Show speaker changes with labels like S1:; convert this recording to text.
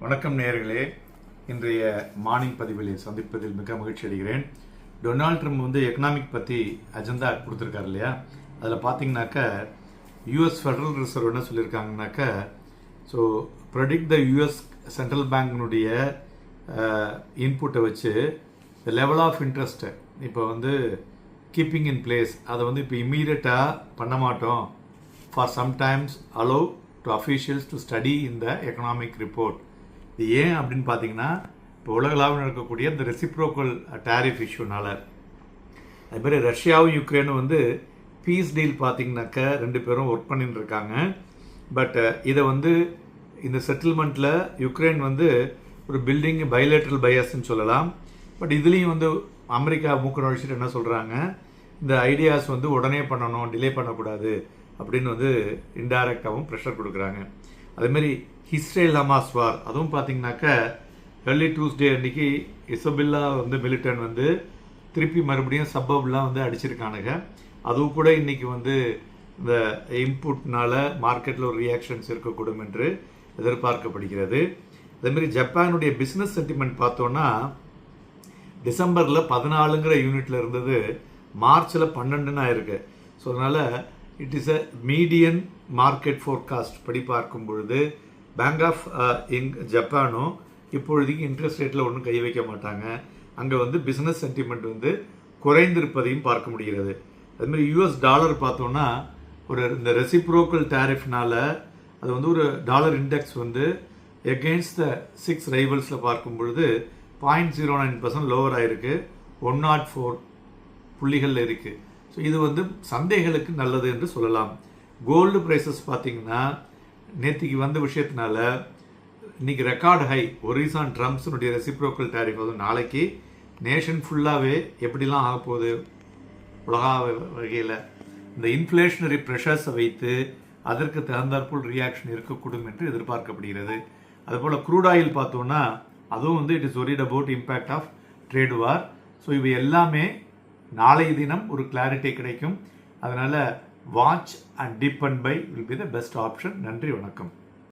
S1: வணக்கம் நேயர்களே, இன்றைய மார்னிங் பதிவில் சந்திப்பதில் மிக மகிழ்ச்சி அடைகிறேன். டொனால்ட் ட்ரம்ப் வந்து எக்கனாமிக் பற்றி அஜெண்டா கொடுத்துருக்காரு இல்லையா? அதில் பார்த்தீங்கன்னாக்கா யூஎஸ் ஃபெடரல் ரிசர்வ் என்ன சொல்லியிருக்காங்கனாக்கா, so predict the US central பேங்கினுடைய இன்புட்டை வச்சு த லெவல் ஆஃப் இன்ட்ரெஸ்ட்டை இப்போ வந்து கீப்பிங் இன் பிளேஸ் அதை வந்து இப்போ இம்மீடியட்டாக பண்ண மாட்டோம். For sometimes allow to officials to study in the economic report. இது ஏன் அப்படின்னு பார்த்தீங்கன்னா, இப்போ உலகளாவில் நடக்கக்கூடிய இந்த ரெசிப்ரோக்கல் டேரிஃப் இஷ்யூனால, அதுமாதிரி ரஷ்யாவும் யுக்ரைனும் வந்து பீஸ் டீல் பார்த்தீங்கன்னாக்கா ரெண்டு பேரும் ஒர்க் பண்ணிட்டு இருக்காங்க. பட் இதை வந்து இந்த செட்டில்மெண்ட்டில் யுக்ரைன் வந்து ஒரு பில்டிங் பைலேட்ரல் பையஸ்ன்னு சொல்லலாம். பட் இதுலேயும் வந்து அமெரிக்கா மூக்க நுழைச்சிட்டு என்ன சொல்கிறாங்க, இந்த ஐடியாஸ் வந்து உடனே பண்ணணும், டிலே பண்ணக்கூடாது அப்படின்னு வந்து இன்டைரக்டாகவும் ப்ரெஷர் கொடுக்குறாங்க. அதேமாரி இஸ்ரேல் ஹமாஸ் வார், அதுவும் பார்த்தீங்கன்னாக்கா ஏர்லி டியூஸ்டே அன்றைக்கி இசபெல்லா வந்து மிலிட்டன் வந்து திருப்பி மறுபடியும் சப்பப்லாம் வந்து அடிச்சிருக்கானுங்க. அதுவும் கூட இன்றைக்கி வந்து இந்த இன்புட்னால மார்க்கெட்டில் ஒரு ரியாக்ஷன்ஸ் இருக்கக்கூடும் என்று எதிர்பார்க்கப்படுகிறது. அதேமாரி ஜப்பானுடைய பிஸ்னஸ் சென்டிமெண்ட் பார்த்தோன்னா டிசம்பரில் 14ங்கிற யூனிட்டில் இருந்தது மார்ச்சில் 12ன்னு ஆயிருக்கு. ஸோ அதனால் it is a median market forecast படி பார்க்கும் பொழுது பேங்க் ஆஃப் ஜப்பானும் இப்பொழுதைக்கு இன்ட்ரெஸ்ட் ரேட்டில் ஒன்றும் கை வைக்க மாட்டாங்க. அங்கே வந்து பிஸ்னஸ் சென்டிமெண்ட் வந்து குறைந்திருப்பதையும் பார்க்க முடிகிறது. அதுமாதிரி யூஎஸ் டாலர் பார்த்தோன்னா இந்த ரெசிப்ரோக்கல் டேரிஃப்னால அது வந்து ஒரு டாலர் இண்டெக்ஸ் வந்து எகெயின்ஸ்ட் த 6 ரைவல்ஸில் பார்க்கும் பொழுது 0.09% லோவர் ஆகிருக்கு, 104 புள்ளிகளில் இருக்குது. ஸோ இது வந்து சந்தைகளுக்கு நல்லது என்று சொல்லலாம். கோல்டு ப்ரைஸஸ் பார்த்தீங்கன்னா நேற்றுக்கு வந்த விஷயத்தினால இன்றைக்கி ரெக்கார்டு ஹை. ஒரிசான் ட்ரம்ப்ஸினுடைய ரெசிப்ரோக்கல் டேரிஃப் வந்து நாளைக்கு நேஷன் ஃபுல்லாகவே எப்படிலாம் ஆகப்போகுது உலக வகையில் இந்த இன்ஃப்ளேஷனரி ப்ரெஷர்ஸை வைத்து அதற்கு தகுந்தாற்போல் ரியாக்ஷன் இருக்கக்கூடும் என்று எதிர்பார்க்கப்படுகிறது. அதுபோல் க்ரூட் ஆயில் பார்த்தோன்னா அதுவும் வந்து it is worried about impact of trade war. So இவை எல்லாமே நாளைய தினம் ஒரு கிளாரிட்டி கிடைக்கும். அதனால் watch and dip and buy will be the best option. நன்றி, வணக்கம்.